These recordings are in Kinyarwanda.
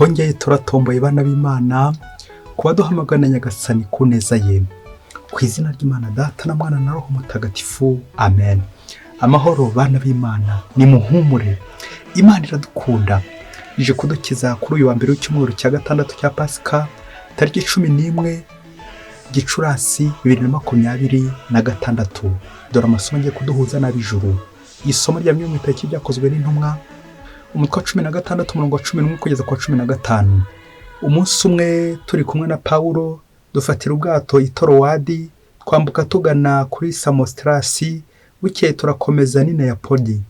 twongeye turatomboye bana b'Imana kuba duhamagana Nyagasani ku neza ye, ku izina ry'Imana Data na Mwana na Roho Mutagatifu, amen. Amahoro bana b'Imana, ni muhumure, Imana iradukunda, ije kudukiza kuri uyu wa mbere w'icyumweru cya gatandatu cya Pasika, tariki 11 Gicurasi 2026. Dore amasomo agiye kuduhuza n'ab'ijuru. Isomo rya myumwe itariki ryakozwe n'intumwa, umutwe wa 16 umurongo wa 11 kugeza ku wa 15. Umunsi umwe turi kumwe na Pawulo dufatira ubwato i Torowadi, twambuka tugana kuri Samostrasi, bukeye turakomeza n'i Neapoli.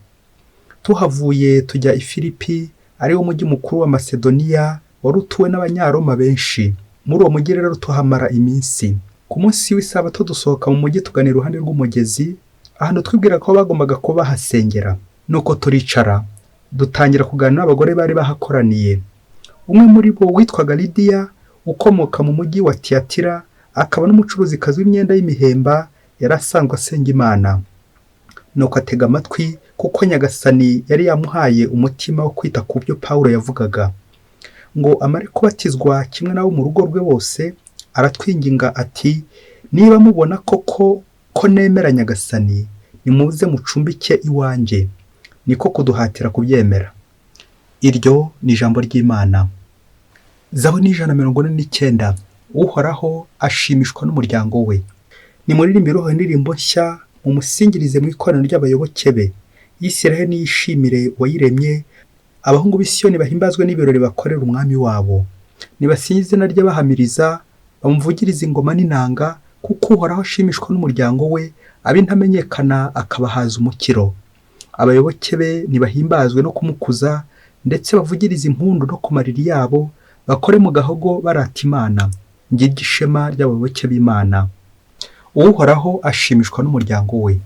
Tuhavuye tujya i Filipi, ari wo mujyi mukuru wa Masedoniya wari utuwe n'Abanyaroma benshi. Muri uwo mujyi rero tuhamara iminsi. Ku munsi w'isabato dusohoka mu mujyi tugana iruhande rw'umugezi, ahantu twibwira ko bagombaga kuba bahasengera. Nuko turicara, dutangira kuganira n'abagore bari bahakoraniye. Umwe muri bo witwaga Lidiya, ukomoka mu mujyi wa Tiyatira, akaba n'umucuruzikazi w'imyenda y'imihemba, yari asanzwe asenga Imana. Nuko atega amatwi kuko Nyagasani yari yamuhaye umutima wo kwita ku byo Pawulo yavugaga. Ngo amare kubatizwa kimwe nabo mu rugo rwe bose, aratwinginga ati, niba mubona koko ko nemera Nyagasani, nimuze mucumbike iwanjye. Niko kuduhatira kubyemera. Iryo ni ijambo ry'Imana. Zaburi 149. Uhoraho ashimishwa n'umuryango we. Nimuririmbire indirimbo nshya, mumusingirize mu ikoraniro ry'abayoboke be. Isiraheli niyishimire uwayiremye, abahungu b'i Siyoni bahimbazwe n'ibirori bakorera umwami wabo. Nibasingize izina rye bahamiriza, bamuvugirize ingoma n'inanga, kuko Uhoraho ashimishwa n'umuryango we, ab'intamenyekana akabahaza umukiro. Abayoboke be nibahimbazwe no kumukuza, ndetse bavugirize impundu no ku mariri yabo, bakore mu gahogo barata Imana. Ngiryo ishema ry'abayoboke b'Imana. Uhoraho ashimishwa n'umuryango we.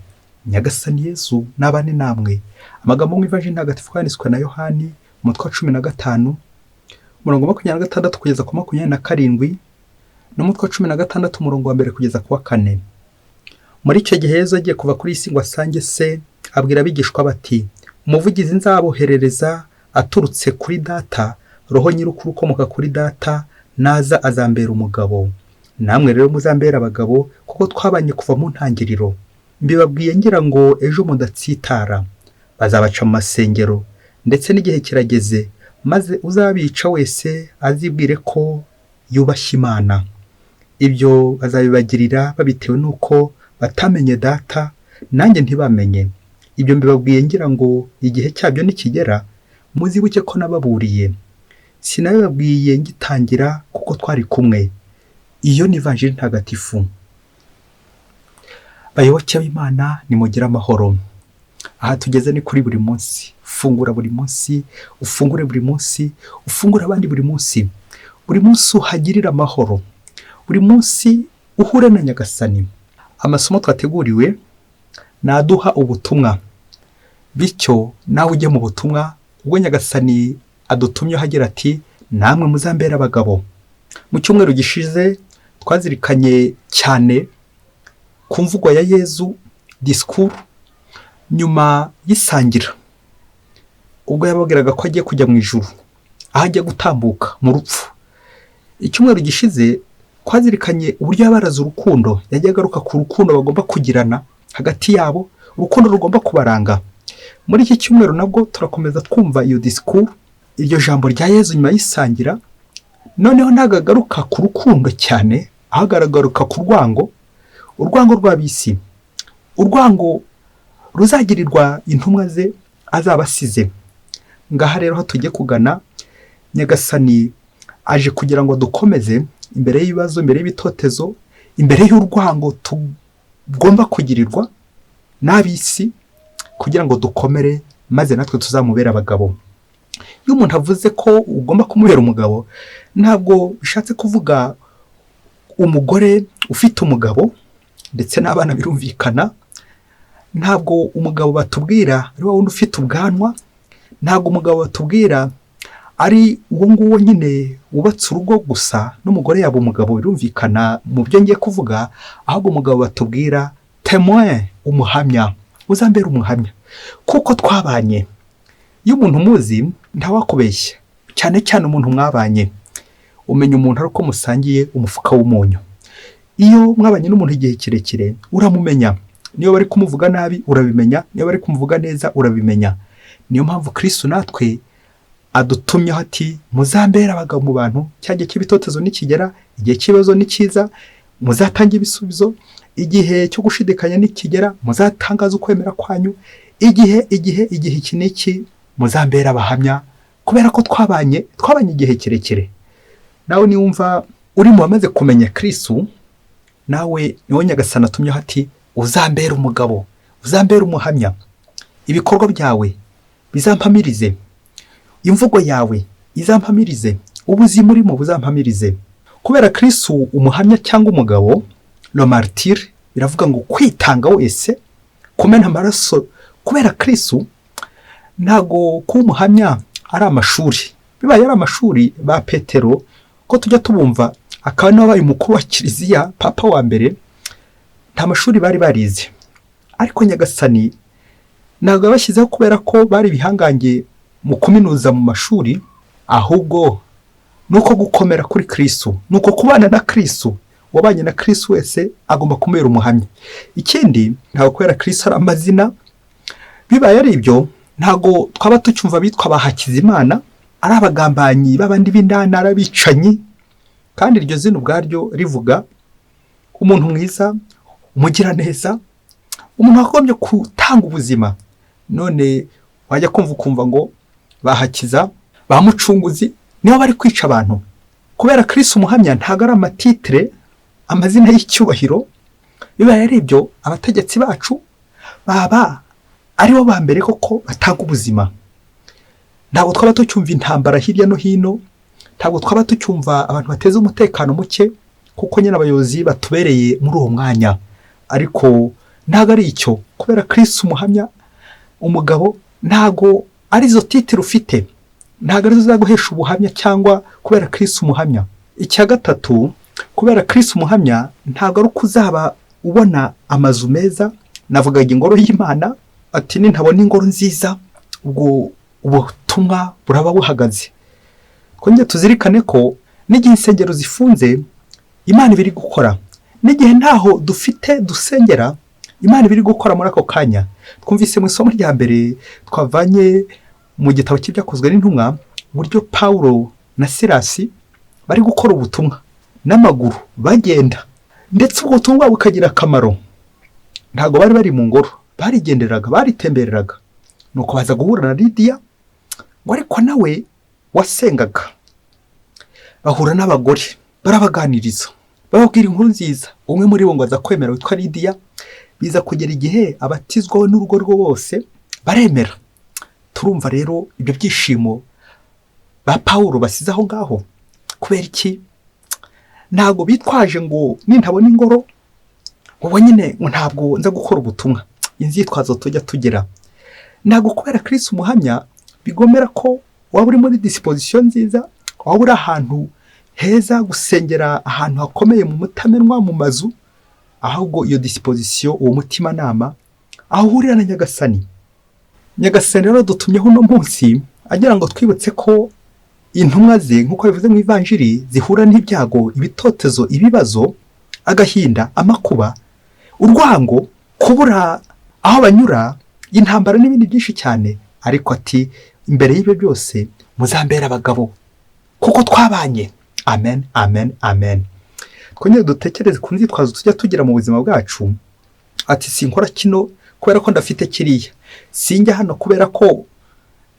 Nyagasani Yesu nabane namwe. Amagambo mu Ivanjili ntagatifu yanditswe na Yohani, umutwe wa 15 umurongo wa 26 kugeza ku 27, n'umutwe wa 16 umurongo wa 1 kugeza ku wa 4. Muri icyo gihe Yesu agiye kuva kuri isi ngo asange se, abwira abigishwa bati, umuvugizi nzaboherereza aturutse kuri Data, Roho nyir'ukuri ukomoka kuri Data, naza azambera umugabo. Namwe rero muzambera abagabo, kuko twabanye kuva mu ntangiriro. Mbibabwiye ngira ngo ejo mudatsitara. Bazabaca mu masengero, ndetse n'igihe kirageze, maze uzabica wese azibwire ko yubashye Imana. Ibyo bazabibagirira babitewe n'uko batamenye Data, nanjye ntibamenye. Ibyo mbibabwiye ngira ngo igihe cyabyo nikigera, muzibuke ko nababuriye. Sinabibabwiye ngitangira kuko twari kumwe. Iyo ni Ivanjili ntagatifu. Bayoboke b'Imana, nimugire amahoro. Aha tugeze ni kuri buri munsi. Fungura buri munsi, ufungure buri munsi, ufungura abandi buri munsi. Buri munsi uhagirira amahoro. Buri munsi uhure na Nyagasani. Amasomo twateguriwe naduha ubutumwa. Bityo nawe ujye mu butumwa, ubwo Nyagasani adutumye hagira ati, namwe muzambera abagabo. Mu cyumweru gishize twazirikanye cyane ku mvugo ya Yezu, discours nyuma y'isangira, ubwo yababwiraga ko agiye kujya mu ijuru, aho agiye gutambuka mu rupfu. Icyumweru gishize twazirikanye uburyo yabaraza urukundo, yagiye agaruka ku rukundo bagomba kugirana hagati yabo, urukundo rugomba kubaranga. Muri iki cyumweru nabwo turakomeza twumva iyo discours, iryo jambo rya Yezu nyuma y'isangira. Noneho ntagagaruka ku rukundo cyane, ahagaragaruka ku rwango, urwango rw'abisi, urwango ruzagirirwa intumwa ze azabasize. Ngaha rero aho tugiye kugana, Nyagasani aje kugira ngo dukomeze imbere y'ibibazo, imbere y'ibitotezo, imbere y'urwango tugomba kugirirwa n'abisi, kugira ngo dukomere, maze natwe tuzamubera abagabo. Iyo umuntu avuze ko ugomba kumubera umugabo, ntabwo bishatse kuvuga umugore ufite umugabo, ndetse n'abana birumvikana. Ntabwo umugabo batubwira ari wundi ufite ubwanwa, ntabwo umugabo batubwira ari uwo nguwo nyine wubatse urugo gusa, n'umugore yaba umugabo birumvikana mu byo ngiye kuvuga. Ahubwo umugabo batubwira témoin, umuhamya, uzambera umuhamya, kuko twabanye. Iyo umuntu umuzi ntawakubeshya, cyane cyane umuntu mwabanye. Umenya umuntu ari uko musangiye umufuka w'umunyu. Iyo mwabanye n'umuntu igihe kirekire uramumenya. Niyo bari kumuvuga nabi urabimenya, niyo bari kumuvuga neza urabimenya. Niyo mpamvu Kristo natwe adutumyeho ati muzambere abagabo mu bantu, cyagiye cy'ibitotezo nikigera, igihe cy'ibibazo nikiza muzatanga ibisubizo, igihe cyo gushidikanya nikigera muzatangaza ukwemera kwanyu, igihe iki niki muzambere abahamya, kubera ko twabanye igihe kirekire. Nawe niwumva uri mu bamaze kumenya Kristo, nawe niwo Nyagasani atumyeho ati uzambere umugabo, uzambere umuhamya, ibikorwa byawe bizampamirize, imvugo yawe izampamirize, ubuzima urimo buzampamirize. Kubera Kristo umuhamya cyangwa umugabo, le martyr, biravuga ngo kwitanga wese, kumena amaraso kubera Kristo. Ntago kuba umuhamya ari amashuri. Bibaye ari amashuri ba Petero ko tujya tubumva, akaba n'abaye umukuru wa Kiliziya, papa wa mbere, nta mashuri bari barize. Ariko Nyagasani ntabwo yabashyizeho kubera ko bari bihangange mu kuminuza mu mashuri, ahubwo nuko gukomera kuri Kristo, nuko kubana na Kristo. Wabanye na Kristo wese agomba kumera umuhamya. Ikindi ntabwo kubera Kristo ari amazina. Bibaye ari ibyo, ntabwo twaba tucyumva bitwa Bahakizimana, ari abagambanyi b'abandi b'indana, arabicanyi. Kandi iryo zina ubwaryo rivuga umuntu mwiza, umugira neza, umuntu wagombye gutanga ubuzima. None wajya kumva ngo Bahakiza, Bamucunguzi nibo bari kwica abantu. Kubera Kristo umuhamya ntabwo ari amatitre, amazina y'icyubahiro. Bibaye ari ibyo, abategetsi bacu baba aribo ba mbere koko batanga ubuzima. Ntabwo twaba tucyumva intambara hirya no hino, ntabwo twaba tucyumva abantu bateza umutekano muke, kuko nyine abayobozi batubereye muri uwo mwanya. Ariko ntabwo ari icyo. Kubera Kristo umuhamya, umugabo, ntabwo arizo titre ufite, ntabwo arizo zaguhesha ubuhamya cyangwa kubera Kristo umuhamya. Icya gatatu, kubera Kristo umuhamya ntabwo ari uko uzaba ubona amazu meza. Navugaga ingoro y'Imana, ati nintabona ingoro nziza ubwo ubutumwa buraba buhagaze. Twongeye tuzirikane ko n'igihe insengero zifunze Imana ibiri gukora, n'igihe ntaho dufite dusengera Imana ibiri gukora muri ako kanya. Twumvise mu isomo rya mbere twavanye mu gitabo cy'ibyakozwe n'intumwa, uburyo Paulo na Silasi bari gukora ubutumwa n'amaguru bagenda, ndetse ubwo butumwa bukagira akamaro. Ntabwo bari mu ngoro, barigenderaga, baritembereraga. Nuko baza guhura na Lidiya, ngo ariko nawe wasengaga. Bahura n'abagore, barabaganiriza, bababwira inkuru nziza. Umwe muri bo ngo aza kwemera, witwa Lidiya. Biza kugera igihe abatizwaho n'urugo rwo bose baremera. Turumva rero ibyo byishimo ba Paulo basize aho ngaho. Kubera iki? Ntabwo bitwaje ngo nintabona ingoro ubu nyine ngo ntabwo nza gukora ubutumwa. Inzitwazo tujya tugera. Ntabwo kubera Kristo umuhamya bigomera ko waba uri muri disposition nziza, waba uri ahantu heza gusengera, ahantu hakomeye mu mutamenwa mu mazu, ahubwo iyo disposition, uwo mutima nama aho uhurira na Nyagasani. Nyagasani rero dutumyeho uno munsi agira ngo twibutse ko intumwa ze, nk'uko bivuze mu Ivanjiri, zihura n'ibyago, ibitotezo, ibibazo, agahinda, amakuba, urwango, kubura aho banyura, intambara n'ibindi byinshi cyane. Ariko ati imbere y'ibyo byose muzambere abagabo kuko twabanye. Amen, amen, amen. Twongere dutekereze ku nzitwazo tujya tugira mu buzima bwacu. Ati sinkora kino kubera ko ndafite kiriya, sinjya hano kubera ko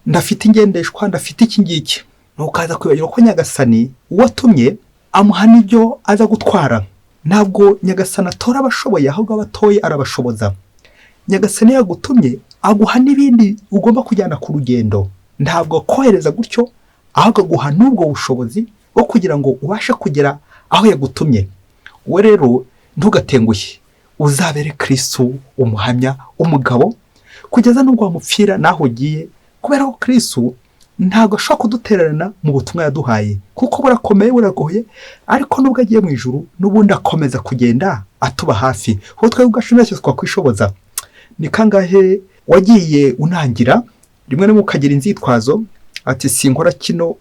ndafite ingendeshwa, ndafite iki ngiki. Nukaza kwibagirwa ko Nyagasani uwatumye amuha n'ibyo aza gutwara. Ntabwo Nyagasani atora abashoboye, ahubwo abatoye arabashoboza. Nyagasani yagutumye aguha n'ibindi ugomba kujyana ku rugendo. Ntabwo kohereza gutyo, ahubwo aguha n'ubwo bushobozi bwo kugira ngo ubashe kugera aho yagutumye. We rero ntugatenguhe, uzabere Kristo umuhamya, umugabo, kugeza n'ubwo wamupfira naho ugiye. Kubera ko Kristo ntabwo ashobora kudutererana mu butumwa yaduhaye, kuko burakomeye, buragoye. Ariko nubwo agiye mu ijuru, n'ubundi akomeza kugenda atuba hafi. Ho twebwe ubwacu ntacyo twakwishoboza. Ni kangahe wagiye unangira, rimwe rimwe ukagira inzitwazo, ati sinkora kino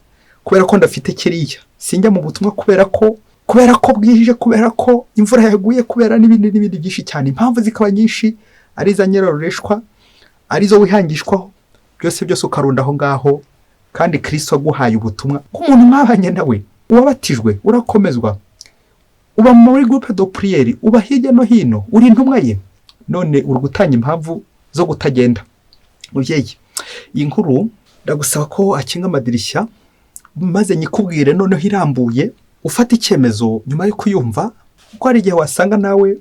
kubera ko ndafite kiriya, sinjya mu butumwa kubera ko bwije, kubera ko imvura yaguye, kubera n'ibindi byinshi cyane. Impamvu zikaba nyinshi, ari za nyirarureshwa, ari zo wihangishwaho, byose ukarunda aho ngaho. Kandi Kristo aguhaye ubutumwa nk'umuntu mwabanye nawe, uwabatijwe, urakomezwa, uba muri groupe de prière, uba hirya no hino, uri intumwa ye, none uri gutanga impamvu zo gutagenda. Mubyeyi, iyi nkuru ndagusaba ko akinga amadirishya maze nyikubwire noneho irambuye, ufata icyemezo nyuma yo kuyumva, kuko hari igihe wasanga nawe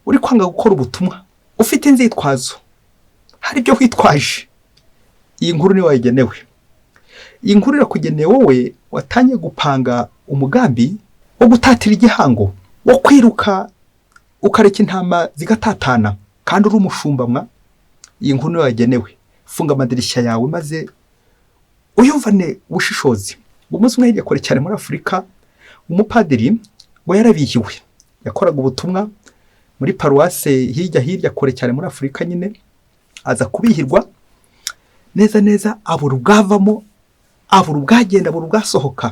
uri kwanga gukora ubutumwa, ufite inzitwazo, hari ibyo witwaje. Iyi nkuru ni wayigenewe. Iyi nkuru irakugenewe wowe watangiye gupanga umugambi wo gutatira igihango, wo kwiruka ukareka intama zigatatana kandi uri umushumba. Iyi nkuru ni wayigenewe. Funga amadirishya yawe maze uyumvane ubushishozi. Umunsi umwe hirya kure cyane muri Afurika, umupadiri ngo yarabihiwe, yakoraga ubutumwa muri paruwase hirya kure cyane muri Afurika nyine, aza kubihirwa neza abura ubwavamo, abura ubwagenda, abura ubwasohoka,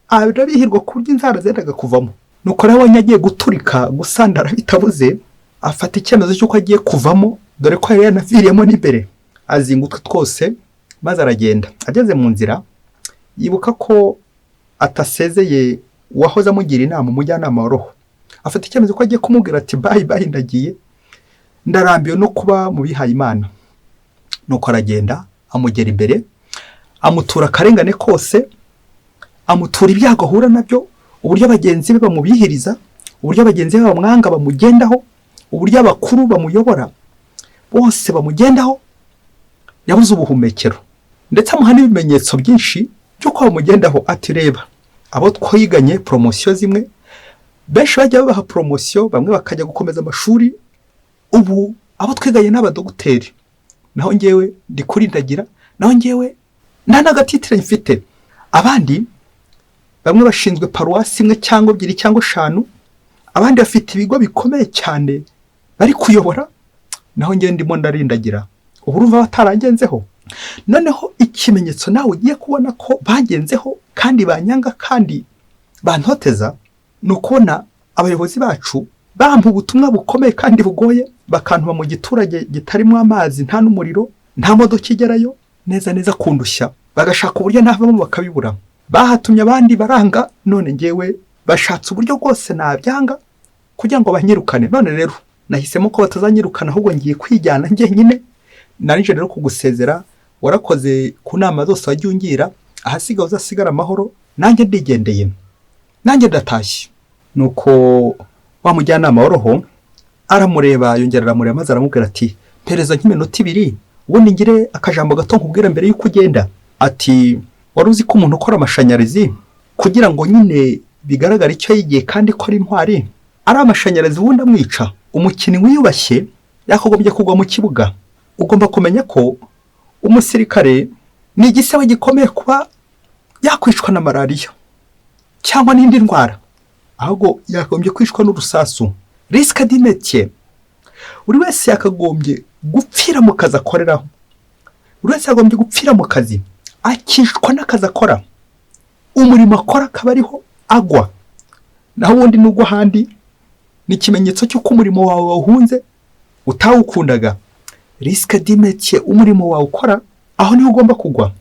arabihirwa ku buryo inzara zendaga kuvamo. Nuko rero agiye guturika gusandara bitabuze, afata icyemezo cy'uko agiye kuvamo, dore ko yari yanaviriyemo n'imbere, azinga utwe twose maze aragenda. Ageze mu nzira yibuka ko atasezeye uwahoze amugira inama, umujyanama wa roho. Afata icyemezo ko agiye kumubwira ati bye ndagiye, ndarambiwe no kuba mu bihaye Imana. Nuko aragenda, amugera imbere, amutura akarengane kose, amutura ibyago ahura nabyo, uburyo abagenzi be bamubihiriza, uburyo abagenzi be bamwanga bamugendaho, uburyo abakuru bamuyobora bose bamugendaho, yabuze ubuhumekero. Ndetse amuha n'ibimenyetso byinshi by'uko bamugendaho. Ati reba, abo twiganye promosiyo zimwe, benshi bajya babaha promosiyo, bamwe bakajya gukomeza amashuri, ubu abo twiganye n'abadogiteri, naho ngewe ndi kurindagira, naho ngewe nta n'agatitire mfite. Abandi bamwe bashinzwe paruwasi imwe cyangwa ebyiri cyangwa eshanu, abandi bafite ibigo bikomeye cyane bari kuyobora, naho ngewe ndimo ndarindagira. Ubu urumva batarangenzeho. Noneho ikimenyetso nawe ugiye kubona ko bagenzeho kandi banyanga kandi bantoteza, ni ukubona abayobozi bacu bampa ubutumwa bukomeye kandi bugoye, bakantuma mu giturage gitarimo amazi, nta n'umuriro, nta modoka igerayo, neza kundushya, bagashaka uburyo navamo bakabibura. Bahatumye abandi baranga, none ngewe bashatse uburyo bwose nabyanga kugira ngo banyirukane. None rero nahisemo ko batazanyirukana, ahubwo ngiye kwijyana njyenyine. Narije rero kugusezera, warakoze ku nama zose wagiye ungira, ahasigaye uzasigara amahoro, nanjye ndigendeye, nanjye ndatashye. Nuko wa mujyanama wa roho aramureba, yongera aramureba maze aramubwira ati mpereza nk'iminota 2 ubundi ngire akajambo gato nkubwira mbere y'uko ugenda. Ati wari uzi ko umuntu ukora amashanyarazi kugira ngo nyine bigaragara icyo yigiye kandi ko ari intwari, ari amashanyarazi ubundi amwica. Umukinnyi wiyubashye yakagombye kugwa mu kibuga. Ugomba kumenya ko umusirikare ni igisebe gikomeye kuba yakwicwa na malariya cyangwa n'indi ndwara, ahubwo yakagombye kwicwa n'urusasu. Risque du métier. Buri wese yakagombye gupfira mu kazi akoreraho, buri wese yagombye gupfira mu kazi, akishwa n'akazi akora, umurimo akora akaba ariho agwa. Naho ubundi nubwo handi ni ikimenyetso cy'uko umurimo wawe wahunze utawukundaga. Risque du métier, umurimo wawe ukora aho niho ugomba kugwa.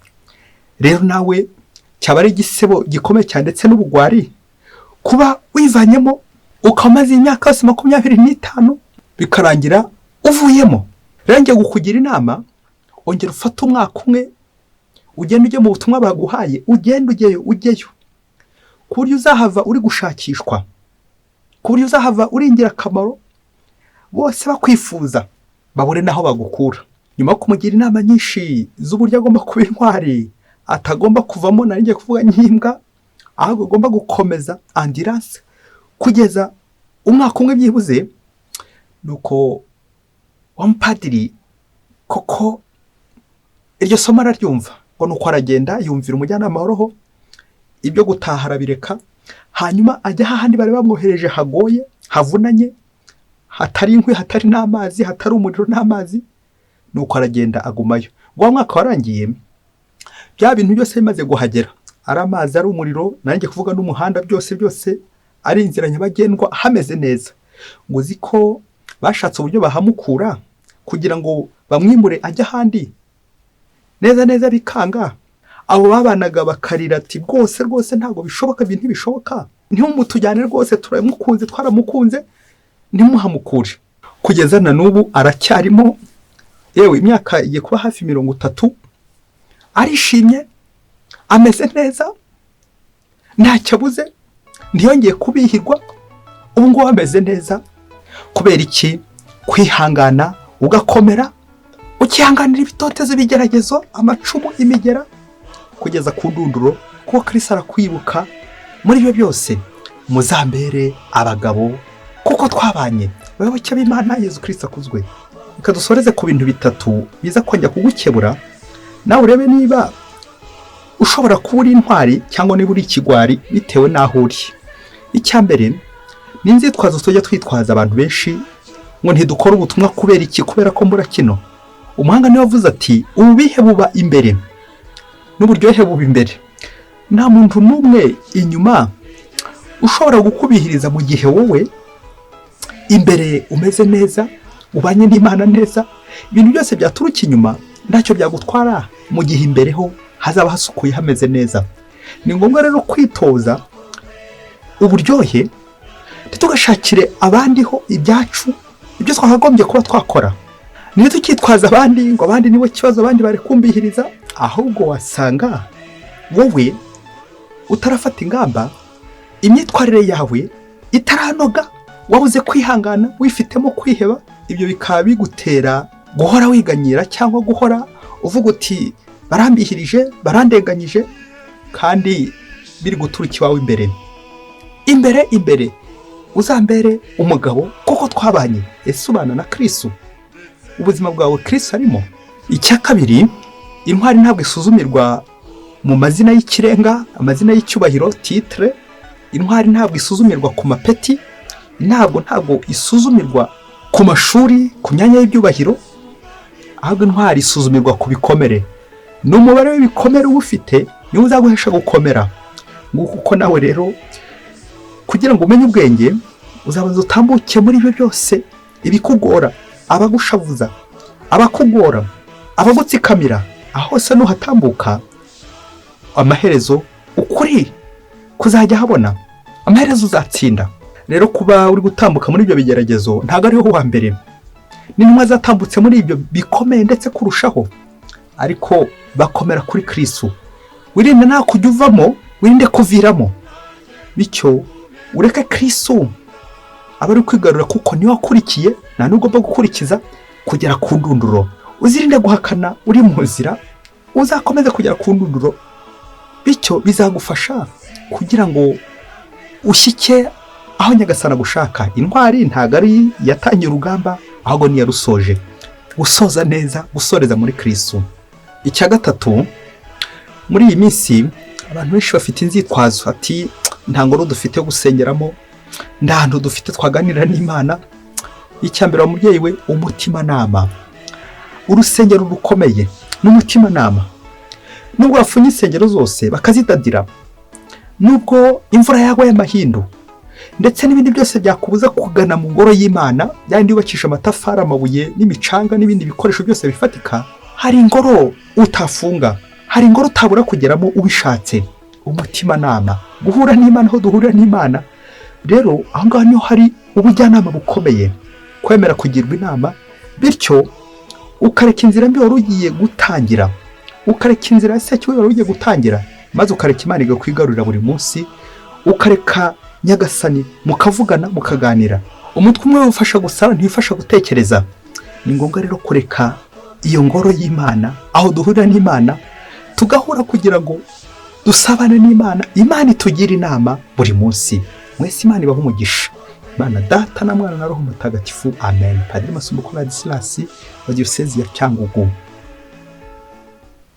Rero nawe cyaba ari igisebo gikomeye cyane ndetse n'ubugwari kuba wivanyemo ukamaze imyaka 25 bikarangira uvuyemo. Rero ngiye gukugira inama, ongera ufata umwaka umwe ugende ujye mu butumwa baguhaye, ugende ujyeyo, ku buryo uzahava uri gushakishwa, ku buryo uzahava uri ingirakamaro, bose bakwifuza babure naho bagukura. Nyuma yo kumugira inama nyinshi z'uburyo agomba kuba intwari, atagomba kuvamo naringiye kuvuga nyimbwa, ahubwo agomba gukomeza endurance kugeza umwaka umwe byibuze. Nuko wa mupadiri koko iryo somo araryumva, ngo nuko aragenda yumvira umujyanama wa roho, ibyo gutahara bireka, hanyuma ajya hahandi bari bamwohereje hagoye, havunanye, hatari inkwi, hatari n'amazi, hatari umuriro n'amazi. Nuko aragenda agumayo. Wa mwaka warangiye, bya bintu byose bimaze guhagera, ari amazi, ari umuriro, nanjye kuvuga n'umuhanda, byose ari inzira nyabagendwa hameze neza. ngo uzi ko bashatse uburyo bahamukura kugira ngo bamwimure ajya ahandi, neza bikanga. Abo babanaga bakarira ati rwose ntabwo bishoboka, ibintu ntibishoboka, ntimumutujyane rwose, twaramukunze, ntimuhamukure. Kugeza na n'ubu aracyarimo, yewe imyaka igiye kuba hafi 30, arishimye, ameze neza, ntacyo abuze, ntiyongeye kubihirwa, ubu ngubu ameze neza. Kubera iki? Kwihangana, ugakomera, ukihanganira ibitotezo, ibigeragezo, amacumu, imigera, kugeza ku ndunduro, kuko Kristo arakwibuka muri ibyo byose. Muzambere abagabo kuko twabanye, bayoboke b'Imana. Yezu Kristo akuzwe. Reka dusoreze ku bintu bitatu biza kongera kugukebura, nawe urebe niba ushobora kuba uri intwari cyangwa niba uri ikigwari bitewe n'aho uri. Icya mbere ni inzitwazo tujya twitwaza abantu benshi ngo ntidukora ubutumwa. Kubera iki? Kubera ko mbura kino. Umuhanga niwe wavuze ati ububihe buba imbere n'uburyohe buba imbere. Nta muntu n'umwe inyuma ushobora gukubihiriza mu gihe wowe imbere umeze neza, ubanye n'Imana neza. Ibintu byose byaturuka inyuma ntacyo byagutwara mu gihe imbere ho hazaba hasukuye, hameze neza. Ni ngombwa rero kwitoza uburyohe, ntitugashakire abandi ho ibyacu, ibyo twakagombye kuba twakora. Niyo tukitwaza abandi ngo abandi nibo kibazo, abandi bari kumbihiriza, ahubwo wasanga wowe utarafata ingamba, imyitwarire yawe itaranoga, wabuze kwihangana, wifitemo kwiheba. Ibyo bikaba bigutera guhora wiganyira cyangwa guhora uvuga uti barambihirije, barandenganyije, kandi biri guturuka iwawe imbere. Uzambere umugabo kuko twabanye. Ese ubana na Kristo? Ubuzima bwawe Kristo arimo? Icya kabiri, intwari ntabwo isuzumirwa mu mazina y'ikirenga, amazina y'icyubahiro, titre. Intwari ntabwo isuzumirwa ku mapeti, ntabwo isuzumirwa ku mashuri, ku myanya y'ibyubahiro, ahubwo intwari isuzumirwa ku bikomere. N'umubare w'ibikomere uba ufite niwo uzaguhesha gukomera. Nguko nawe rero kugira ngo umenye ubwenge, uzabanza utambuke muri ibyo byose, ibikugora, abagushavuza, abakugora, abagutsikamira. Aho hose nuhatambuka, amaherezo ukuri kuzajya habona, amaherezo uzatsinda. Rero kuba uri gutambuka muri ibyo bigeragezo ntabwo ariho wa mbere, n'intumwa zatambutse muri ibyo bikomeye ndetse kurushaho, ariko bakomera kuri Kristo. Wirinde nta kujya uvamo, wirinde kuviramo, bityo ureke Kristo aba ari kwigarura, kuko niwe wakurikiye, nta nubwo ugomba gukurikiza kugera ku ndunduro. Uzirinde guhakana uri mu nzira, uzakomeze kugera ku ndunduro, bityo bizagufasha kugira ngo ushyike aho Nyagasani gushaka. Intwari ntabwo ari yatangiye urugamba, ahubwo ni yarusoje. Gusoza neza, gusoreza muri Kristo. Icya gatatu, muri iyi minsi abantu benshi bafite inzitwazo ati nta ngoro dufite gusengeramo, nta hantu dufite twaganira n'Imana. Icya mbere, umubyeyi we, umutimanama. Urusengero rukomeye n'umutimanama. Nubwo bafunye insengero zose bakazidadira, nubwo imvura yagwa y'amahindu, ndetse n'ibindi byose byakubuza kugana mu ngoro y'Imana, yandi yubakisha amatafari, amabuye n'imicanga n'ibindi bikoresho byose bifatika, hari ingoro utafunga, hari ingoro utabura kugeramo ubishatse. Umutimanama, guhura n'Imana, aho duhurira n'Imana. Rero aho ngaho niho hari ubujyanama bukomeye, kwemera kugirwa inama, bityo ukareka inzira mbi wari ugiye gutangira, ukareka inzira sekibi wari ugiye gutangira, maze ukareka Imana igakwigarurira buri munsi, ukareka Nyagasani mukavugana, mukaganira. Umutwe umwe ufasha gusara, ntifasha gutekereza. Ni ngombwa rero kureka iyo ngoro y'Imana, aho duhurira n'Imana, tugahura kugira ngo dusabane n'Imana, Imana itugira inama buri munsi. Mwese Imana ibahe umugisha. Imana Data na Mwana na Roho Mutagatifu. Amen. Padiri Masumbuko Ladislas wa Diyosezi ya Cyangugu.